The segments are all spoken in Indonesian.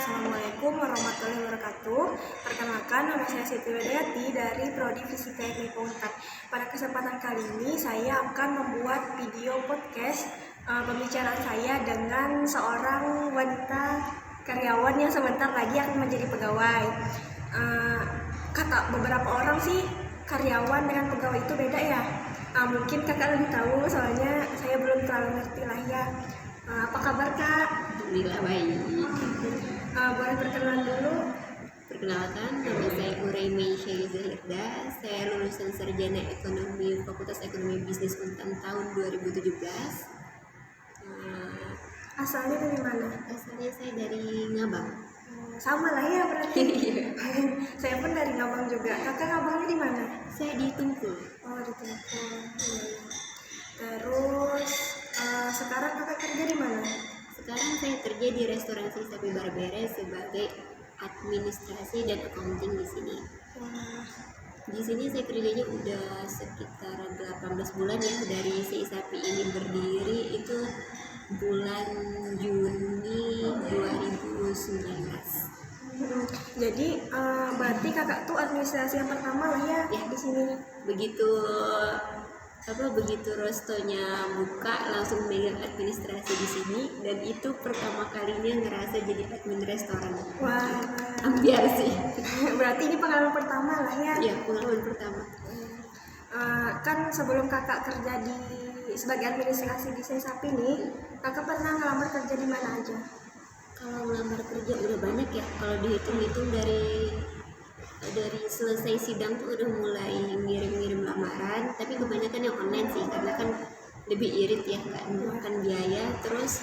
Assalamualaikum warahmatullahi wabarakatuh. Perkenalkan, nama saya Siti Wedayati dari Prodi Fisika Teknik Unpad. Pada kesempatan kali ini, saya akan membuat video podcast pembicaraan saya dengan seorang wanita karyawan yang sebentar lagi akan menjadi pegawai. Kata beberapa orang sih, karyawan dengan pegawai itu beda ya. Mungkin kakak lebih tahu, soalnya saya belum terlalu ngerti lah ya. Apa kabar kak? Alhamdulillah baik. Boleh perkenalan dulu? Perkenalkan, nama saya Uraimi Syahida. Saya lulusan Sarjana Ekonomi Fakultas Ekonomi Bisnis Untan tahun 2017. Asalnya dari mana? Asalnya saya dari Ngabang. Sama lah ya berarti. Saya pun dari Ngabang juga. Kakak Ngabangnya di mana? Saya di Tungkul. Oh, di Tungkul. Terus sekarang kakak kerja di mana? Sekarang saya kerja di restoran Sapi Barbere sebagai administrasi dan accounting di sini. Di sini saya kerjanya udah sekitar 18 bulan ya, dari si Sapi ini berdiri itu bulan Juni 2019. Jadi berarti kakak tuh administrasi yang pertama lah ya di sini. Begitu restonya buka langsung megang administrasi di sini, dan itu pertama kalinya ngerasa jadi admin restoran. Wah, ambiar sih. Berarti ini pengalaman pertama lah ya? Iya, pengalaman pertama. Kan sebelum kakak kerja sebagai administrasi di Sapi nih, kakak pernah ngelamar kerja di mana aja? Kalau ngelamar kerja udah banyak ya, kalau dihitung-hitung dari selesai sidang tuh udah mulai ngirim-ngirim lamaran, tapi kebanyakan yang online sih, karena kan lebih irit ya, nggak memakan biaya. Terus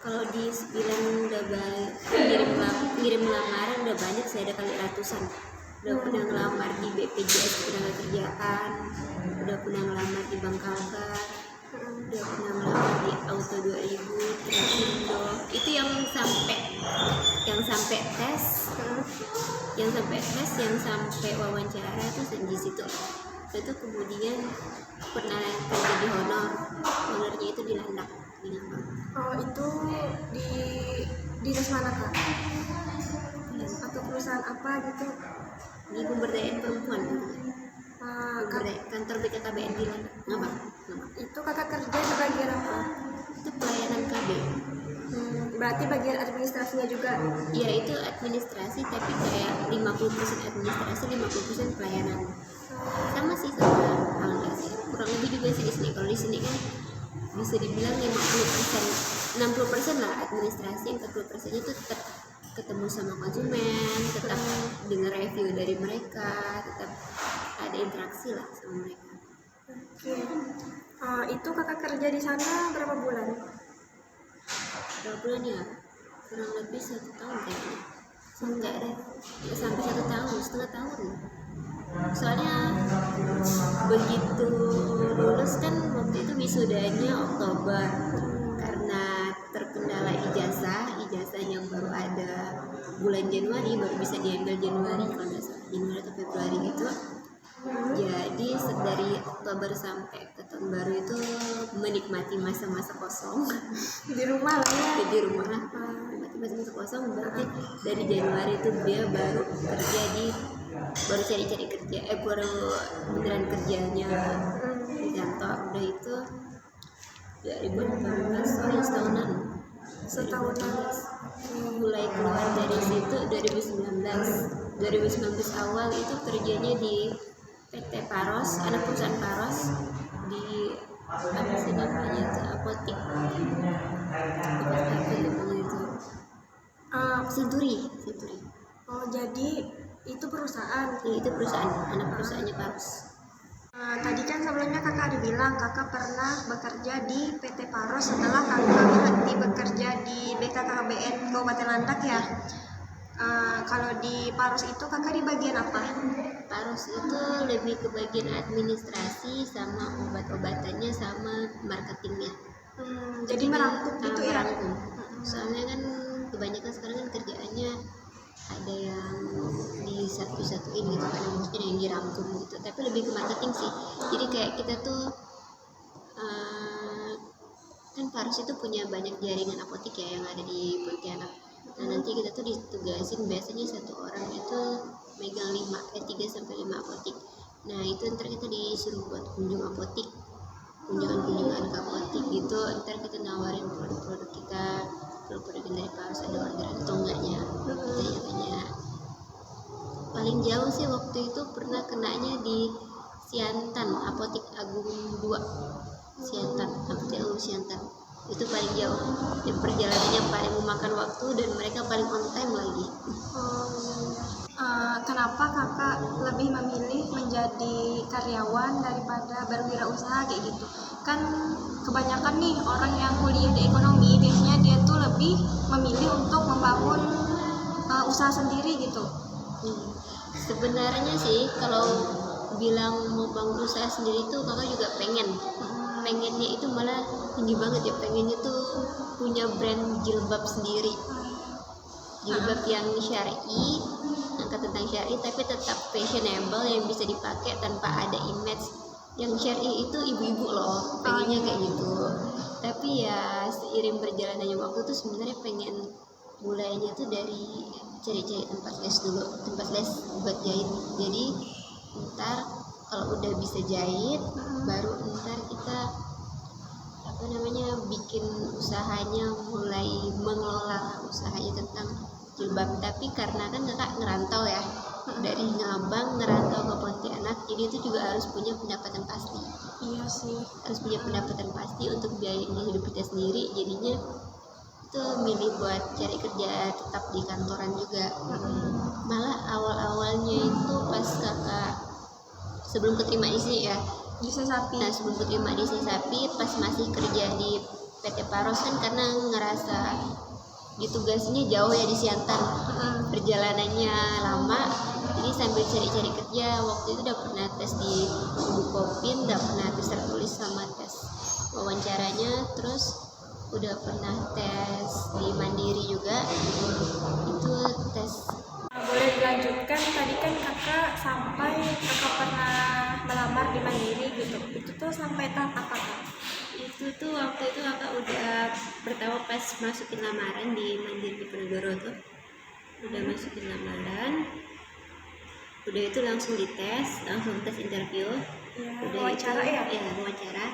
kalau dibilang udah ngirim lamaran udah banyak, saya ada kali ratusan. Udah pernah ngelamar di BPJS Ketenagakerjaan, udah pernah ngelamar di Bangkalka, udah pernah ngelamar di Auto 2000, Trasindo. Itu yang sampai tes, yang sampai wawancara tuh di situ. Itu kemudian pernah kerja di honornya itu di Landak, di Ngabang. Oh, itu di dinas mana kak? Atau perusahaan apa gitu? Di pemberdayaan perempuan, kantor BKKBN di Landak, Ngabang. Itu kakak kerja di bagian apa? Itu pelayanan KB. Berarti bagian administrasinya juga? Iya, itu administrasi, tapi kayak 50% administrasi, 50% pelayanan. Sama sih, sama halnya sih. Kurang lebih juga sih di sini. Kalau di sini kan bisa dibilang 60% lah administrasi, 40% itu tetap ketemu sama konsumen, tetap dengar review dari mereka, tetap ada interaksi lah sama mereka. Oke. Itu kakak kerja di sana berapa bulan? Berapa bulan ya? Kurang lebih 1 tahun kayaknya. Enggak deh, nggak sampai 1 tahun, setengah tahun. Soalnya begitu lulus kan waktu itu wisudanya Oktober, karena terkendala ijazah yang baru ada bulan Januari, baru bisa diambil Januari kalau nggak salah, Januari atau Februari gitu. Jadi dari Oktober sampai ke tahun baru itu menikmati masa-masa kosong Di rumah lah ya? di rumah, menikmati masa-masa kosong. Berarti dari Januari itu dia baru cari-cari kerja, baru beneran kerjanya di kantor. Udah itu 2018, setahunan. Mulai keluar dari situ 2019 awal itu kerjanya di PT Paros, anak perusahaan Paros, di apa sih namanya itu, apotik itu, Senturi. Oh, jadi itu perusahaan? Ya, itu perusahaan, anak perusahaannya Paros. Tadi kan sebelumnya kakak ada bilang kakak pernah bekerja di PT Paros setelah kakak berhenti bekerja di BKKBN Kabupaten Landak ya. Kalau di Paros itu kakak di bagian apa? Paros itu lebih ke bagian administrasi sama obat-obatannya sama marketingnya. Jadi merangkum gitu ya? Merangkum. Soalnya kan kebanyakan sekarang kan kerjaannya ada yang disatu-satuin gitu kan, maksudnya yang dirangkum gitu, tapi lebih ke marketing sih. Jadi kayak kita tuh kan Paros itu punya banyak jaringan apotik ya yang ada di Pontianak. Nah nanti kita tuh ditugasin biasanya satu orang itu megang 3 sampai 5 apotik. Nah itu ntar kita disuruh buat kunjungan ke apotik gitu, ntar kita nawarin produk-produk kita, produk-produk yang dari Paros ada orderan atau enggaknya, kita tanya. Paling jauh sih waktu itu pernah kenanya di Siantan, Apotik Agung 2 Siantan, Apotik Agung Siantan. Itu paling jauh dan perjalanannya paling memakan waktu dan mereka paling on time lagi. Kenapa kakak lebih memilih menjadi karyawan daripada berwirausaha kayak gitu? Kan kebanyakan nih orang yang kuliah di ekonomi biasanya dia tuh lebih memilih untuk membangun usaha sendiri gitu. Sebenarnya sih kalau bilang mau bangun usaha sendiri tuh kakak juga pengennya itu malah tinggi banget ya, pengennya tuh punya brand jilbab sendiri, jilbab yang syar'i, angkat tentang syar'i tapi tetap fashionable yang bisa dipakai tanpa ada image yang syar'i. Itu ibu-ibu loh pengennya kayak gitu. Tapi ya seiring berjalannya waktu tuh sebenarnya pengen mulainya tuh dari cari-cari tempat les buat jahit. Jadi ntar kalau udah bisa jahit baru ntar kita bikin usahanya, mulai mengelola usahanya tentang jilbab. Tapi karena kan kakak ngerantau ya, dari Ngabang ngerantau ke Pontianak, jadi itu juga harus punya pendapatan pasti. Iya sih, harus punya pendapatan pasti untuk biayain hidup kita sendiri. Jadinya itu milih buat cari kerja tetap di kantoran juga. Malah awal-awalnya itu pas kakak sebelum keterima di sini ya, di Sapi. Nah sebelum keterima di Sapi, pas masih kerja di PT Paros kan, karena ngerasa ditugasinya jauh ya di Siantan, perjalanannya lama, jadi sambil cari-cari kerja. Waktu itu udah pernah tes di Bukopin, udah pernah tes tertulis sama tes wawancaranya, terus udah pernah tes di Mandiri juga, itu tes. Boleh dilanjutkan, tadi kan kakak pernah melamar di Mandiri gitu, itu tuh sampai tahap apa kak? Itu tuh waktu itu kakak udah pertama pas masukin lamaran di Mandiri Diponegoro tuh, udah masukin lamaran, udah itu langsung tes interview, udah wawancara itu, wawancara,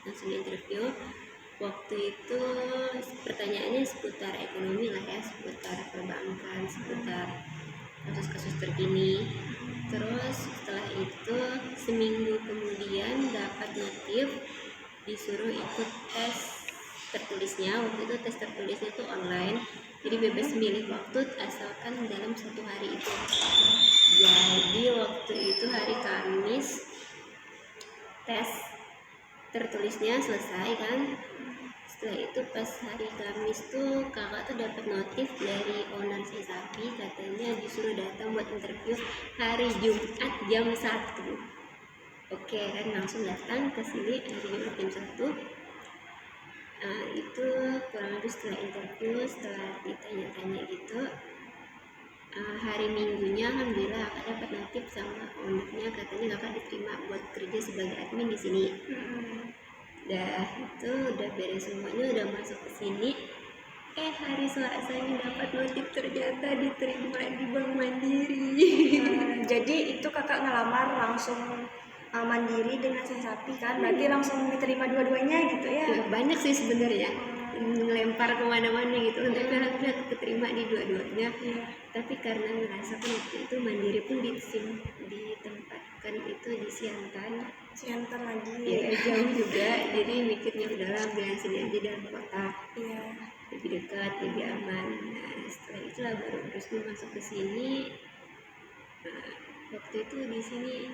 langsung interview. Waktu itu pertanyaannya seputar ekonomi lah ya, seputar perbankan, seputar kasus-kasus terkini. Terus setelah itu seminggu kemudian dapat notif disuruh ikut tes tertulisnya. Waktu itu tes tertulisnya itu online, jadi bebas milih waktu asalkan dalam 1 hari itu. Jadi waktu itu hari Kamis tes tertulisnya selesai kan. Setelah itu pas hari Kamis tuh kakak tuh dapat notif dari owner Sapi, katanya disuruh datang buat interview hari Jumat jam 1. Oke kan, langsung datang ke sini hari Jumat jam 1. Itu kurang lebih setelah interview, setelah ditanya-tanya gitu, hari Minggunya alhamdulillah kakak dapat notif sama ownernya, katanya kakak diterima buat kerja sebagai admin di sini. Itu udah beres semuanya, udah masuk ke sini. Hari Selasanya dapat notif ternyata diterima di Bank Mandiri. Jadi itu kakak ngelamar langsung Mandiri dengan Sapi kan, berarti langsung diterima dua-duanya gitu ya? Banyak sih sebenarnya, ngelempar kemana-mana gitu, tapi alhamdulillah keterima di dua-duanya. Tapi karena ngerasakan waktu itu Mandiri pun ditempatkan itu di Siantan lagi ya, jauh juga, jadi mikirnya udahlah ambil sini aja dalam kota, lebih dekat, lebih aman. Setelah itulah baru resmi masuk ke sini. Waktu itu di sini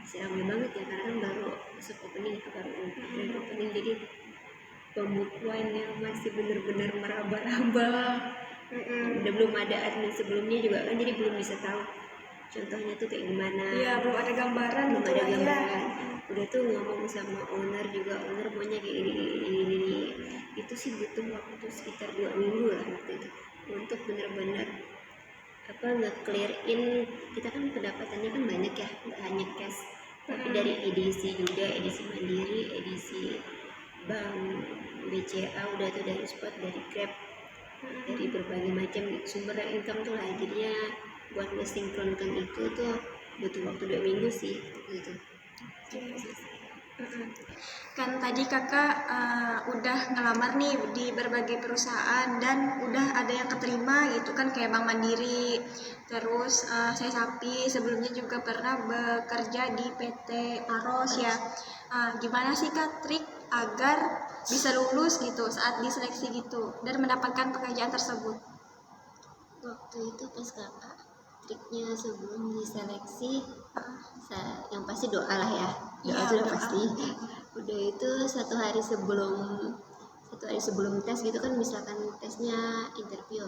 masih ramai banget ya, karena kan baru masuk opening, jadi pembukuannya masih benar-benar meraba-raba. Udah belum ada admin sebelumnya juga kan, jadi belum bisa tahu contohnya tuh kayak gimana. Belum ada gambaran. Udah tuh ngomong sama owner juga, owner maunya kayak gini. Itu sih butuh waktu sekitar 2 minggu lah waktu itu untuk benar-benar nge-clear in. Kita kan pendapatannya kan banyak ya, nggak hanya cash, tapi dari edisi juga, edisi Mandiri, edisi Bank BCA, udah tuh dari Spot, dari Grab, dari berbagai macam sumber dan income tuh lah. Jadinya buat ngesinkronkan itu tuh butuh waktu 2 minggu sih gitu. Kan tadi kakak udah ngelamar nih di berbagai perusahaan dan udah ada yang keterima gitu kan, kayak Bank Mandiri, terus saya Sapi, sebelumnya juga pernah bekerja di PT Maros ya. Gimana sih kak trik agar bisa lulus gitu saat diseleksi gitu dan mendapatkan pekerjaan tersebut? Waktu itu pas kakak, triknya sebelum diseleksi yang pasti doa lah ya, doa Iya, itu udah doa. pasti. Udah itu satu hari sebelum tes gitu kan, misalkan tesnya interview,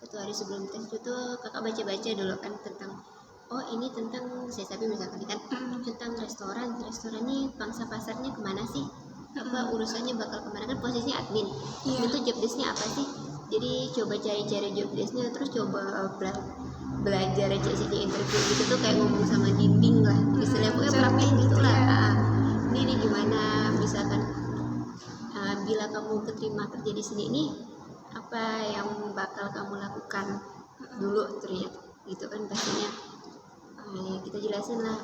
1 hari sebelum tes itu kakak baca-baca dulu kan tentang ini tentang saya Sapi misalkan kan, tentang restoran ini pangsa pasarnya kemana sih, apa urusannya bakal kemana, kan posisinya admin. Iya. Itu job desknya apa sih, jadi coba cari-cari job desknya, terus coba belajar aja sih di interview gitu tuh, kayak ngomong sama dinding lah istilahnya, pokoknya praktek gitu lah. Ini gimana misalkan bila kamu keterima kerja di sini nih, apa yang bakal kamu lakukan dulu ternyata gitu kan, pastinya ya kita jelasin lah,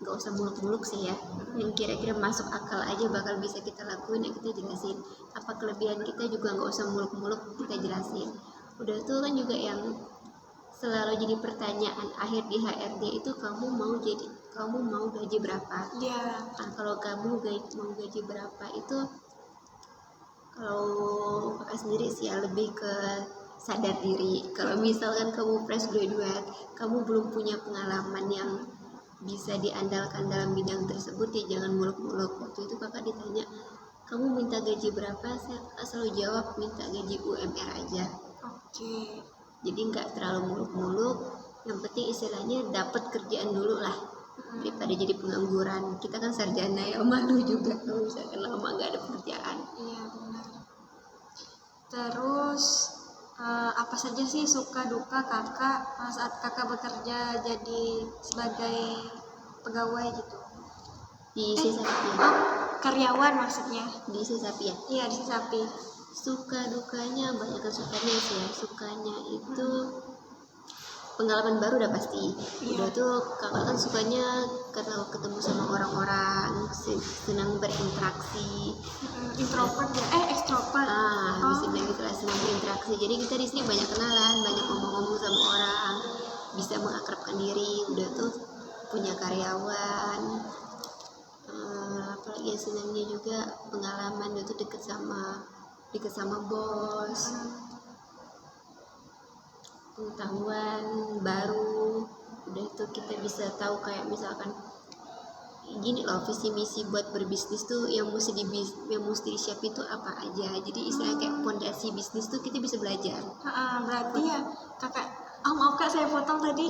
nggak usah muluk-muluk sih ya, yang kira-kira masuk akal aja bakal bisa kita lakuin ya kita jelasin. Apa kelebihan kita juga nggak usah muluk-muluk kita jelasin. Udah tuh kan juga yang selalu jadi pertanyaan akhir di HRD itu, kamu mau gaji berapa? Iya. Nah, kalau kamu mau gaji berapa itu, kalau kakak sendiri sih ya lebih ke sadar diri. Kalau misalkan kamu fresh graduate, kamu belum punya pengalaman yang bisa diandalkan dalam bidang tersebut, ya jangan muluk-muluk. Waktu itu kakak ditanya, kamu minta gaji berapa? Saya selalu jawab minta gaji UMR aja. Oke. Jadi nggak terlalu muluk-muluk, yang penting istilahnya dapat kerjaan dulu lah daripada jadi pengangguran. Kita kan sarjana ya, malu juga kalau misalkan lama nggak ada pekerjaan. Iya benar. Terus apa saja sih suka duka kakak saat kakak bekerja jadi sebagai pegawai gitu? Di Sapi Karyawan maksudnya. di Sapi ya. Iya di Sapi. Suka dukanya banyak kan, sukanya sih ya. Sukanya itu pengalaman baru udah pasti. Udah tuh kakak kan sukanya ketemu sama orang-orang, senang berinteraksi. Introvert ya? Extrovert. Bisa bilang gitu lah, senang berinteraksi. Jadi kita di sini banyak kenalan, banyak ngomong-ngomong sama orang, bisa mengakrabkan diri. Udah tuh punya karyawan, apalagi yang senangnya juga pengalaman itu deket sama bos, pengetahuan baru. Udah itu kita bisa tahu kayak misalkan gini loh, visi misi buat berbisnis tuh yang mesti disiapin tuh apa aja. Jadi istilahnya kayak pondasi bisnis tuh kita bisa belajar. Berarti ya kakak, maaf kak saya potong tadi.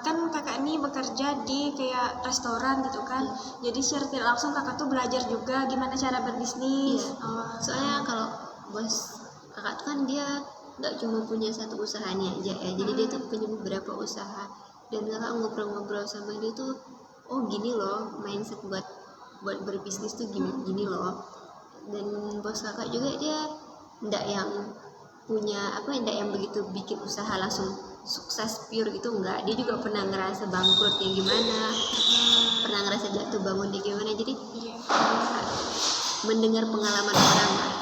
Kan kakak ini bekerja di kayak restoran gitu kan, jadi secara tidak langsung kakak tuh belajar juga gimana cara berbisnis. Soalnya kalau bos kakak tuh kan dia nggak cuma punya satu usahanya aja ya, jadi dia tuh punya beberapa usaha, dan kakak ngobrol-ngobrol sama dia tuh, gini loh mindset buat berbisnis tuh gini loh. Dan bos kakak juga dia ndak yang begitu bikin usaha langsung sukses pure gitu, enggak. Dia juga pernah ngerasa bangkrut yang gimana, pernah ngerasa jatuh bangun di gimana. Jadi mendengar pengalaman orang lah.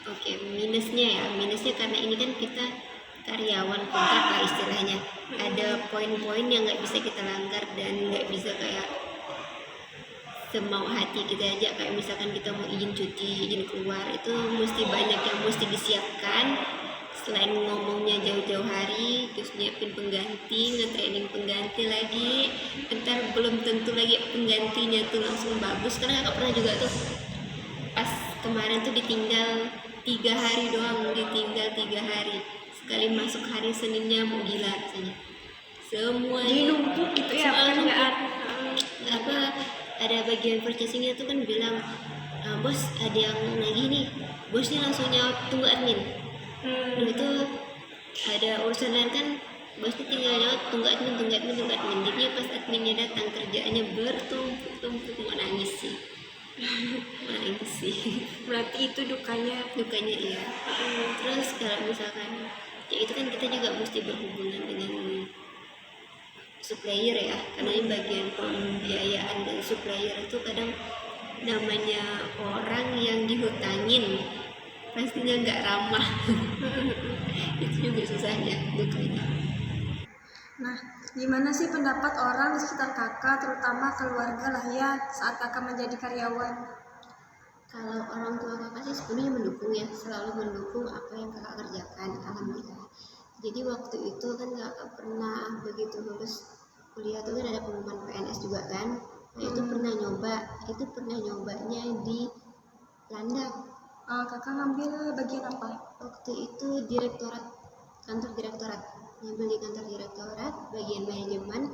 Oke, minusnya karena ini kan kita karyawan kontrak lah istilahnya, ada poin-poin yang nggak bisa kita langgar dan nggak bisa kayak semau hati kita aja. Kayak misalkan kita mau izin cuti, izin keluar, itu mesti banyak yang mesti disiapkan. Selain ngomongnya jauh-jauh hari, terus nyiapin pengganti, nge-training pengganti lagi, ntar belum tentu lagi penggantinya tuh langsung bagus. Karena kakak pernah juga tuh pas kemarin tuh ditinggal 3 hari doang, sekali masuk hari Seninnya mau gila rasanya, semuanya Dinumpuk gitu ya pekerjaan. Ada bagian purchasingnya tuh kan bilang, bos ada yang nagih nih, bosnya langsung nyaut tunggu admin. Itu ada urusan lain kan, bosnya tinggal nyaut tunggu admin. Jadinya pas adminnya datang kerjaannya bertumpuk-tumpuk, mau nangis sih. Nangis sih. Berarti itu dukanya. Iya. Terus kalau misalkan ya itu kan kita juga mesti berhubungan dengan supplier ya, karena ini bagian pembiayaan dari supplier itu kadang namanya orang yang dihutangin pastinya nggak ramah. Itu juga susahnya dukanya. Nah, gimana sih pendapat orang di sekitar kakak, terutama keluarga lah ya, saat kakak menjadi karyawan? Kalau orang tua kakak sih sebenarnya mendukung ya, selalu mendukung apa yang kakak kerjakan, alhamdulillah. Jadi waktu itu kan kakak pernah begitu lulus kuliah tuh kan ada pengumuman PNS juga kan. Nah, itu pernah nyobanya di Landak. Kakak ngambil bagian apa? Waktu itu kantor direktorat, ngambil di kantor direktorat bagian manajemen,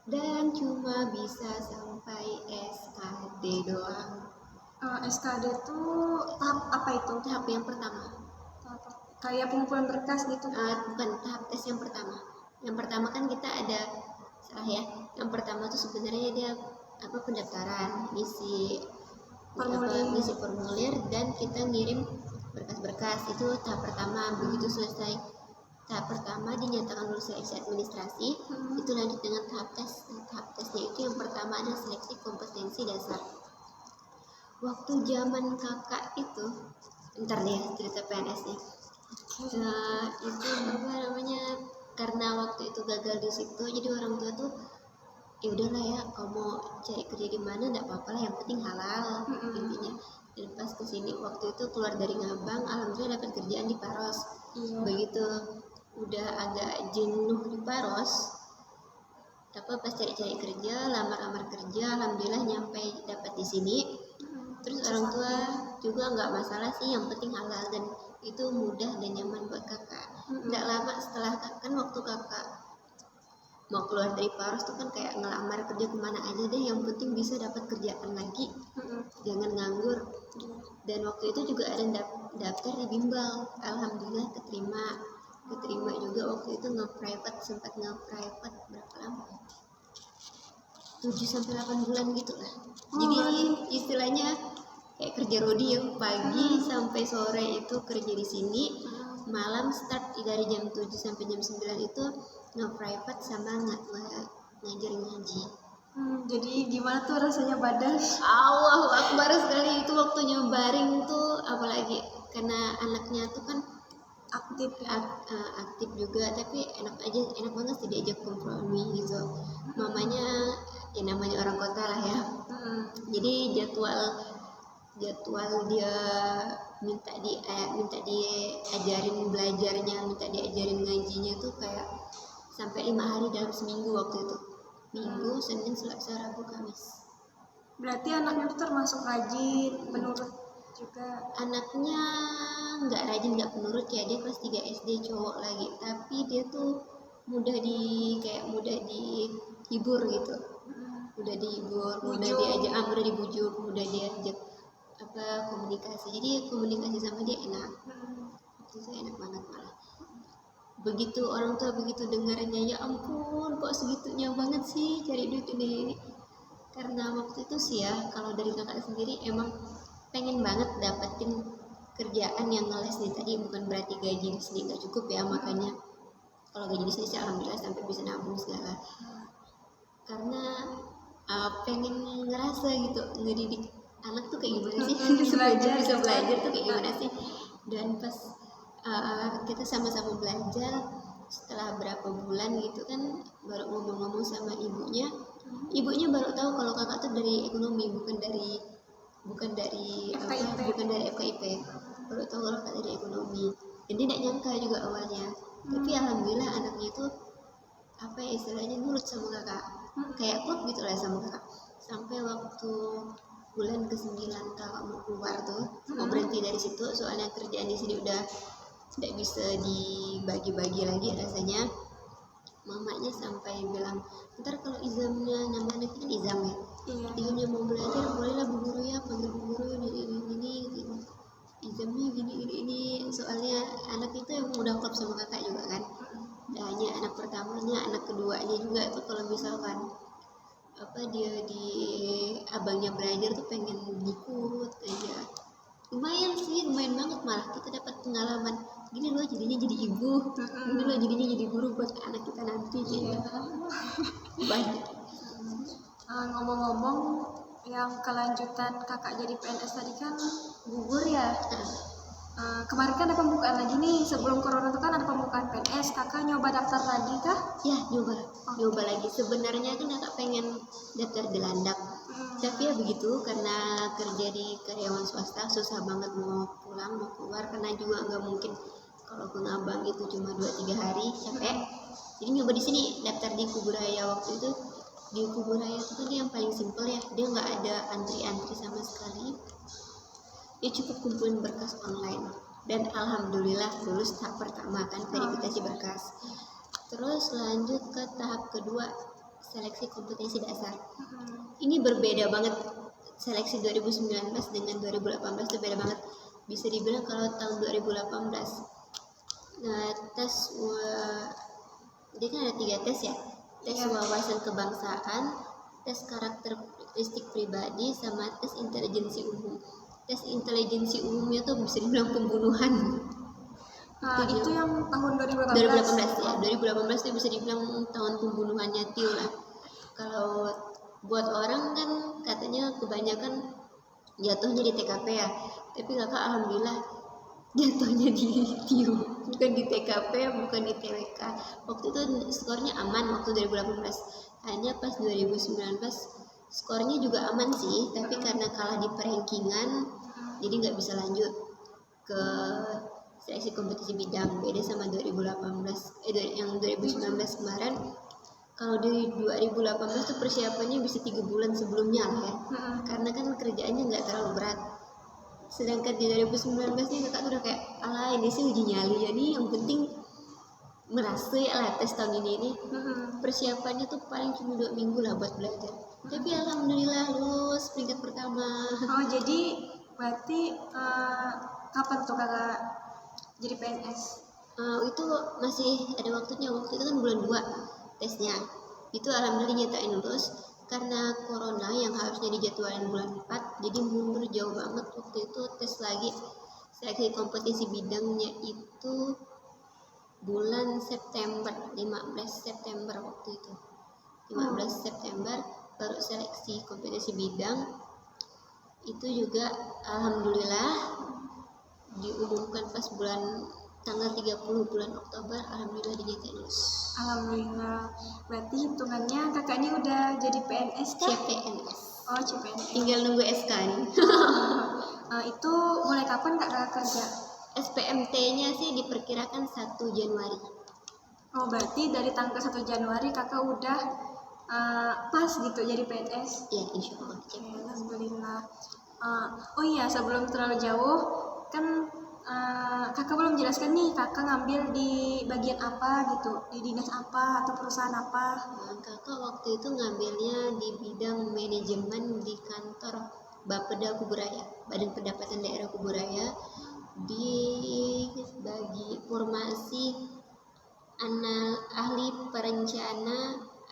dan cuma bisa sampai SKD doang. SKD itu tahap apa itu? Tahap yang pertama. Kayak pengumpulan berkas gitu? Bukan, tahap tes yang pertama. Yang pertama kan kita ada salah ya. Yang pertama tuh sebenarnya dia pendaftaran, ngisi formulir dan kita ngirim berkas-berkas. Itu tahap pertama. Begitu selesai tahap pertama dinyatakan lulus seleksi administrasi, itu lanjut dengan tahap tes. Tahap tesnya itu yang pertama ada seleksi kompetensi dasar. Waktu zaman kakak itu, ntar deh cerita PNS-nya. Itu karena waktu itu gagal di situ, jadi orang tua tuh ya udahlah ya, kamu mau cari kerja di mana nggak apa-apa lah, yang penting halal intinya. Dan pas kesini waktu itu keluar dari Ngabang, alhamdulillah dapat kerjaan di Paros. Begitu udah agak jenuh di Paros, tapi pas cari-cari kerja, lamar kerja, alhamdulillah nyampe dapat di sini. Terus orang tua juga nggak masalah sih, yang penting halal, dan itu mudah dan nyaman buat kakak. Nggak lama setelah kan waktu kakak mau keluar dari Paros tuh kan kayak ngelamar kerja kemana aja deh, yang penting bisa dapat kerjaan lagi, jangan nganggur. Dan waktu itu juga ada daftar di bimbel, alhamdulillah keterima juga. Waktu itu sempat nge-private berapa lama, 7-8 bulan gitu lah. Jadi istilahnya kayak kerja rodi ya, pagi sampai sore itu kerja di sini, malam start dari jam 7 sampai jam 9 itu nge-private sama ngajarin ngaji. Jadi gimana tuh rasanya badan? Allahu Akbar sekali itu waktu nyobaring tuh, apalagi karena anaknya tuh kan aktif juga, tapi enak banget sih diajak kompromi gitu. Mamanya ya namanya orang kota lah ya, jadi jadwal dia minta diajarin belajarnya, minta diajarin ngajinya tuh kayak sampai 5 hari dalam seminggu. Waktu itu Minggu, Senin, Selasa, Rabu, Kamis. Berarti anaknya itu termasuk rajin, penurut juga? Anaknya nggak rajin, nggak penurut ya, dia kelas 3 SD, cowok lagi, tapi dia tuh mudah dihibur gitu, mudah dibujuk, mudah diajak komunikasi, jadi komunikasi sama dia enak. Itu saya enak banget malah. Begitu orang tua begitu dengarnya, ya ampun kok segitunya banget sih cari duit ini. Karena waktu itu sih ya, kalau dari kakak sendiri emang pengen banget dapetin kerjaan yang ngeles nih tadi, bukan berarti gaji di sini nggak cukup ya, makanya kalau gaji di sini sih alhamdulillah sampai bisa nabung segala. Karena pengen ngerasa gitu ngedidik anak tuh kayak gimana sih, bisa belajar tuh kayak gimana sih. Dan pas kita sama-sama belajar, setelah berapa bulan gitu kan baru ngomong-ngomong sama ibunya baru tahu kalau kakak tuh dari ekonomi, bukan dari FKIP. Baru tahu kalau kakak dari ekonomi, jadi tidak nyangka juga awalnya. Tapi alhamdulillah anaknya itu istilahnya nurut sama kakak, kayak klub gitu lah sama kakak. Sampai waktu bulan ke-9 kakak mau keluar tuh, mau berhenti dari situ soalnya kerjaan di sini udah tidak bisa dibagi-bagi lagi rasanya. Mamanya sampai bilang, ntar kalau izamnya, namanya kan izam ya, izamnya mau belajar bolehlah bu guru ya, panggil bu guru ini gitu. Izamnya gini, soalnya anak itu yang udah klop sama kakak juga kan. Hanya anak pertamanya, anak keduanya juga tuh kalau misalkan dia di abangnya belajar tuh pengen ikut aja. Lumayan banget, malah kita dapat pengalaman gini loh jadinya jadi ibu, gini loh jadinya jadi guru buat anak kita nanti gitu. Banyak. Ngomong-ngomong, yang kelanjutan kakak jadi PNS tadi kan gugur ya. Kemarin kan ada pembukaan lagi nih, sebelum corona itu kan ada pembukaan PNS. Kakak nyoba daftar lagi kah? Ya, nyoba lagi. Sebenarnya kan kakak pengen daftar di Landak, tapi ya begitu, karena kerja di karyawan swasta susah banget mau pulang mau keluar, karena juga nggak mungkin kalau ke Ngabang itu cuma 2-3 hari, capek. Jadi nyoba di sini, daftar di Kuburaya. Waktu itu di Kuburaya itu kan yang paling simpel ya, dia nggak ada antri-antri sama sekali. Dia cukup kumpulin berkas online, dan alhamdulillah lulus tahap pertama kan, verifikasi berkas. Terus lanjut ke tahap kedua, seleksi kompetensi dasar. Ini berbeda banget, seleksi 2019 dengan 2018 itu beda banget. Bisa dibilang kalau tahun 2018 dia kan ada 3 tes ya, tes wawasan kebangsaan, tes karakteristik pribadi, sama tes intelijensi umum. Tes intelijensi umumnya tuh bisa dibilang pembunuhan. Itu yang tahun 2018 ya, 2018 itu bisa dibilang tahun pembunuhannya Tio lah. Kalau buat orang kan katanya kebanyakan jatuhnya di TKP ya, tapi kakak alhamdulillah jatuhnya di Tio, bukan di TKP, bukan di TWK. Waktu itu skornya aman waktu 2018, hanya pas 2019 skornya juga aman sih, tapi karena kalah di perankingan jadi nggak bisa lanjut ke seleksi kompetisi bidang. Beda sama 2018 yang 2019 kemarin. Kalau di 2018 tuh persiapannya bisa 3 bulan sebelumnya lah ya, karena kan kerjaannya nggak terlalu berat. Sedangkan di 2019 nih kakak udah kayak ala ini sih uji nyali, jadi yang penting merasa ya lah tes tahun ini persiapannya tuh paling cuma 2 minggu lah buat belajar. Tapi alhamdulillah lulus peringkat pertama. Jadi berarti kapan tuh kakak jadi PNS? Itu masih ada waktunya. Waktu itu kan bulan 2 tesnya. Itu alhamdulillah nyatain lulus. Karena corona yang harusnya dijadwalin bulan 4, jadi mundur jauh banget. Waktu itu tes lagi seleksi kompetisi bidangnya itu bulan September, 15 September waktu itu. 15 September baru seleksi kompetisi bidang. Itu juga alhamdulillah diumumkan pas tanggal 30 bulan Oktober, alhamdulillah dinyatakan lulus. Alhamdulillah. Berarti hitungannya kakak ini udah jadi PNS kan? CPNS. Oh, CPNS. Tinggal nunggu SK nih. Itu mulai kapan kakak kerja? SPMT-nya sih diperkirakan 1 Januari. Oh, berarti dari tanggal 1 Januari kakak udah pas gitu jadi PNS? Ya, insya Allah. Alhamdulillah. Oh iya, sebelum terlalu jauh, kan kakak belum jelaskan nih kakak ngambil di bagian apa gitu, di dinas apa atau perusahaan apa? Kakak waktu itu ngambilnya di bidang manajemen di kantor Bapeda Kuburaya, Badan Pendapatan Daerah Kuburaya, di bagi formasi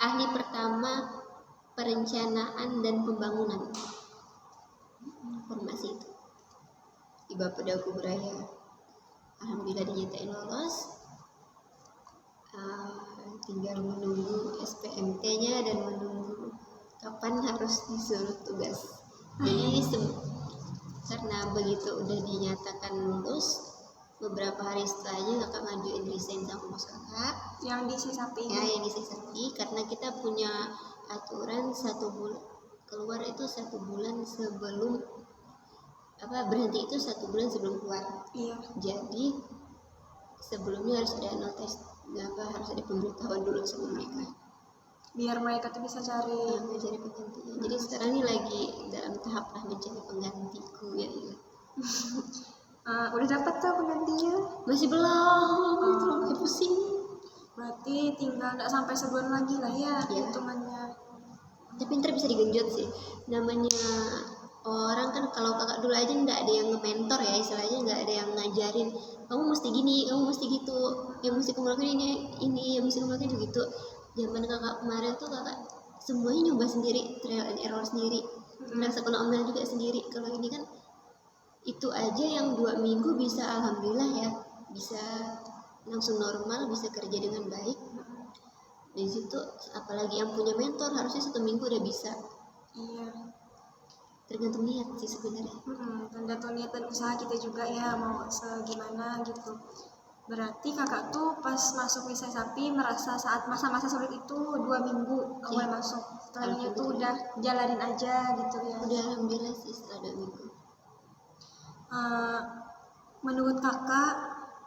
ahli pertama perencanaan dan pembangunan. Formasi itu di Bapeda Kuburaya. Alhamdulillah dinyatain lolos. Tinggal menunggu SPMT-nya dan menunggu kapan harus disuruh tugas. Jadi karena begitu udah dinyatakan lulus, beberapa hari setelahnya kakak ngajuin resign sama bos kakak yang di Sisapi. Ya, yang di Sisapi, karena kita punya aturan 1 bulan keluar itu 1 bulan sebelum berhenti itu 1 bulan sebelum keluar. Iya. Jadi sebelumnya harus ada notis, harus ada pemberitahuan dulu sama mereka. Biar mereka tuh bisa cari penggantinya. Jadi sekarang ini lagi dalam tahap mencari penggantiku ya. Udah dapat tuh penggantinya? Masih belum, terlalu pusing. Berarti tinggal nggak sampai sebulan lagi lah ya hitungannya. Tapi ntar bisa digenjot sih. Namanya orang kan, kalau kakak dulu aja nggak ada yang nge-mentor ya, istilahnya nggak ada yang ngajarin kamu mesti gini, kamu mesti gitu, yang mesti kamu lakukan ini, yang mesti kamu lakukan gitu. Zaman kakak kemarin tuh kakak semuanya nyoba sendiri, trial and error sendiri, merasa kena omel juga sendiri. Kalau ini kan itu aja yang 2 minggu bisa, alhamdulillah ya, bisa langsung normal, bisa kerja dengan baik. Di situ apalagi yang punya mentor harusnya 1 minggu udah bisa. Iya. Tergantung niat sih sebenarnya. Tergantung niat dan usaha kita juga ya, mau segimana gitu. Berarti kakak tuh pas masuk Wisata Sapi merasa saat masa-masa sulit itu 2 minggu awal masuk. Setelahnya tuh udah jalanin aja gitu ya. Udah alhamdulillah sih setelah 2 minggu. Menurut kakak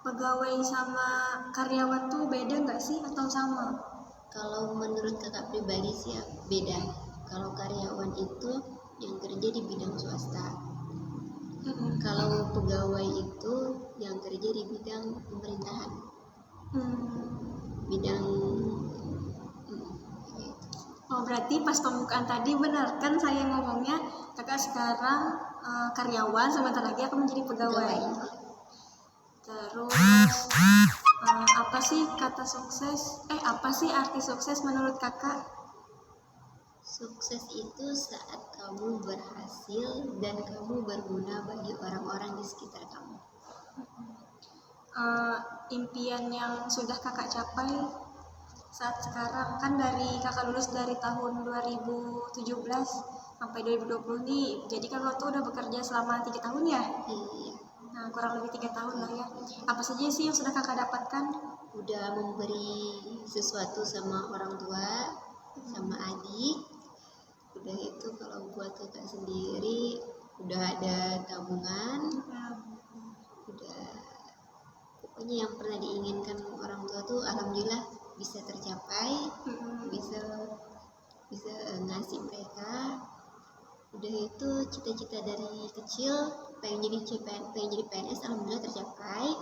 pegawai sama karyawan tuh beda nggak sih atau sama? Kalau menurut kakak pribadi sih ya beda. Kalau karyawan itu yang kerja di bidang swasta. Kalau pegawai itu yang kerja di bidang pemerintahan. Bidang Oh berarti pas pembukaan tadi benar kan saya ngomongnya kakak sekarang karyawan, sebentar lagi akan menjadi pegawai. Terus apa sih kata sukses? Apa sih arti sukses menurut kakak? Sukses itu saat kamu berhasil dan kamu berguna bagi orang-orang di sekitar kamu. Impian yang sudah kakak capai saat sekarang, kan dari kakak lulus dari tahun 2017 sampai 2020 nih, jadi kan waktu udah bekerja selama 3 tahun ya? Iya. Nah kurang lebih 3 tahun lah ya. Apa saja sih yang sudah kakak dapatkan? Udah memberi sesuatu sama orang tua, sama adik. Udah itu kalau buat kakak sendiri udah ada tabungan, udah pokoknya yang pernah diinginkan orang tua tuh alhamdulillah bisa tercapai, bisa ngasih mereka. Udah itu cita-cita dari kecil pengen jadi PNS alhamdulillah tercapai.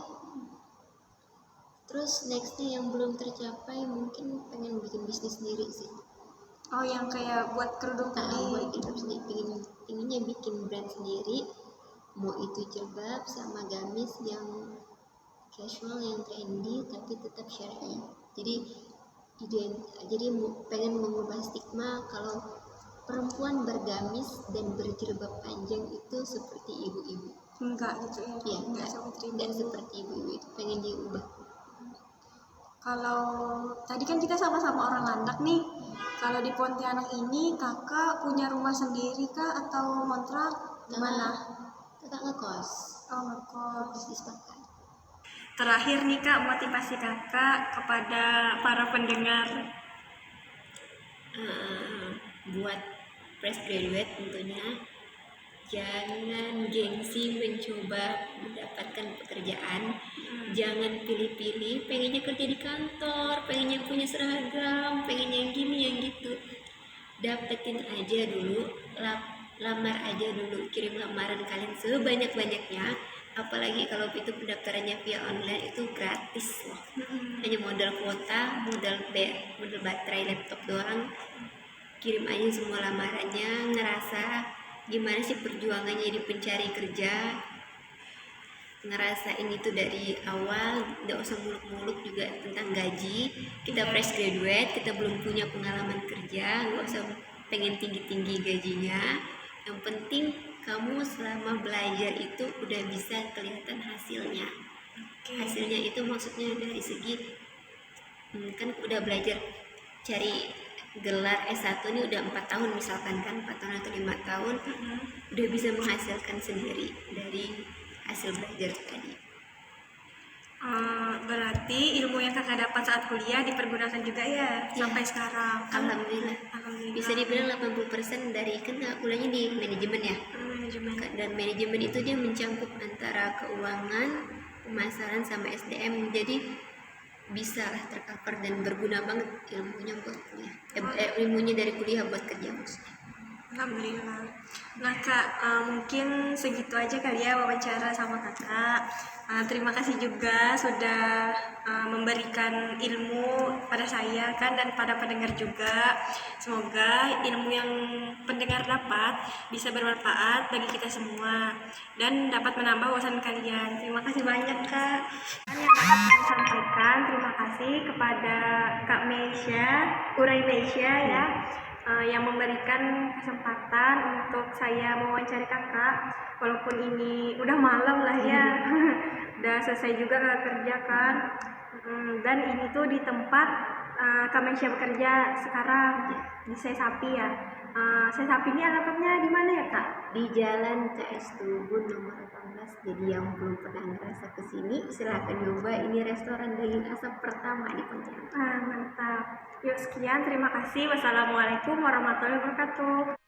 Terus nextnya yang belum tercapai mungkin pengen bikin bisnis sendiri sih. Oh yang kayak buat kerudung tadi? Buat itu sendiri, pengennya bikin brand sendiri, mau itu jilbab sama gamis yang casual, yang trendy tapi tetap syar'i. Jadi pengen mengubah stigma kalau perempuan bergamis dan berjilbab panjang itu seperti ibu-ibu. Enggak gitu ya? Iya, enggak seperti ibu-ibu, itu pengen diubah. Kalau tadi kan kita sama-sama orang Landak nih, kalau di Pontianak ini kakak punya rumah sendiri kah atau kontrak? Gimana? Kakak ngekos. Oh ngekos. Di sepakat. Terakhir nih kak, motivasi kakak kepada para pendengar. Buat fresh graduate tentunya jangan gengsi mencoba mendapatkan pekerjaan. Jangan pilih-pilih pengennya kerja di kantor, pengennya punya seragam, pengennya yang gini yang gitu. Dapetin aja dulu, lamar aja dulu, kirim lamaran kalian sebanyak-banyaknya. Apalagi kalau itu pendaftarannya via online itu gratis loh. Hanya modal kuota, modal baterai laptop doang. Kirim aja semua lamarannya, ngerasa gimana sih perjuangannya jadi pencari kerja, ngerasain itu dari awal, nggak usah muluk-muluk juga tentang gaji. Kita fresh graduate, kita belum punya pengalaman kerja, nggak usah pengen tinggi-tinggi gajinya. Yang penting kamu selama belajar itu udah bisa kelihatan hasilnya. Hasilnya itu maksudnya dari segi kan udah belajar cari gelar S1 ini udah 4 tahun misalkan kan, 4 tahun atau 5 tahun udah bisa menghasilkan sendiri dari hasil belajar tadi. Berarti ilmu yang kakak dapat saat kuliah dipergunakan juga ya sampai sekarang kan? Alhamdulillah. Bisa dibilang 80% dari kan kuliahnya di manajemen ya. Dan manajemen itu dia mencangkup antara keuangan, pemasaran sama SDM, jadi bisa lah tercover dan berguna banget ilmunya buat kuliah. Ilmunya dari kuliah buat kerja maksudnya. Alhamdulillah. Nah kak, mungkin segitu aja kali ya wawancara sama kakak. Terima kasih juga sudah memberikan ilmu pada saya kan dan pada pendengar juga. Semoga ilmu yang pendengar dapat bisa bermanfaat bagi kita semua dan dapat menambah wawasan kalian. Terima kasih banyak kak. Yang dapat saya sampaikan terima kasih kepada Kak Meisha, Urai Meisha ya. yang memberikan kesempatan untuk saya mewawancari kakak, walaupun ini udah malam lah ya. Udah selesai juga kerja kan. Dan ini tuh di tempat Kamesha bekerja sekarang di Saya Sapi ya. Saya Sapi ini alamatnya di mana ya kak? Di Jalan CS Tubun nomor 18. Jadi yang belum pernah ngerasa kesini silahkan coba, ini restoran daging asap pertama di Pontianak. Mantap. Yuk sekian, terima kasih. Wassalamualaikum warahmatullahi wabarakatuh.